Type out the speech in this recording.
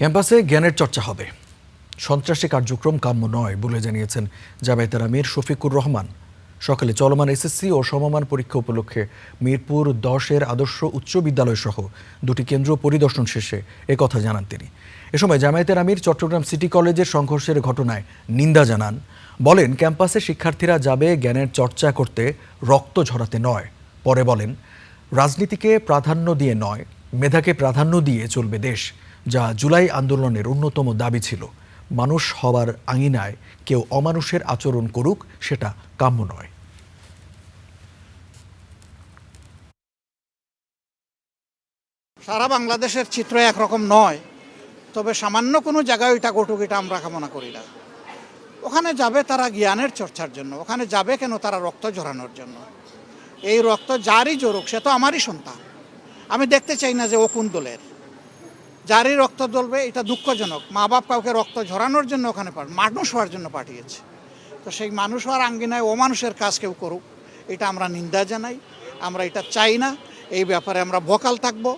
ক্যাম্পাসে জ্ঞানের চর্চা হবে, সন্ত্রাসী কার্যক্রম কাম্য নয় বলে জানিয়েছেন জামায়াতের আমির শফিকুর রহমান। সকালে চলমান এসএসসি ও সমমান পরীক্ষা উপলক্ষে মিরপুর 10-এর আদর্শ উচ্চ বিদ্যালয় সহ দুটি কেন্দ্র পরিদর্শন শেষে একথা জানান তিনি। এ সময় জামায়াতের আমির চট্টগ্রাম সিটি কলেজের সংঘর্ষের ঘটনায় নিন্দা জানান। বলেন, ক্যাম্পাসে শিক্ষার্থীরা যাবে জ্ঞানের চর্চা করতে, রক্ত ঝরাতে নয়। পরে বলেন, রাজনীতিকে প্রাধান্য দিয়ে নয়, মেধাকে প্রাধান্য দিয়ে চলবে দেশ, যা জুলাই আন্দোলনের অন্যতম দাবি ছিল। মানুষ হওয়ার আঙিনায় কেউ অমানুষের আচরণ করুক, সেটা কাম্য নয়। সারা বাংলাদেশের চিত্র একরকম নয়, তবে সামান্য কোনো জায়গায় এটা ঘটুক এটা আমরা কামনা করি না। ওখানে যাবে তারা জ্ঞানের চর্চার জন্য, ওখানে যাবে কেন তারা রক্ত ঝরানোর জন্য। এই রক্ত যারই জড়ুক, সে তো আমারই সন্তান। আমি দেখতে চাই না যে ও কোন দলের। যারই রক্ত জ্বলবে এটা দুঃখজনক। মা বাপ কাউকে রক্ত ঝরানোর জন্য ওখানে মানুষ হওয়ার জন্য পাঠিয়েছে। তো সেই মানুষ হওয়ার আঙ্গিনায় ও মানুষের কাজ কেউ করুক, এটা আমরা নিন্দা জানাই। আমরা এটা চাই না। এই ব্যাপারে আমরা ভোকাল থাকবো।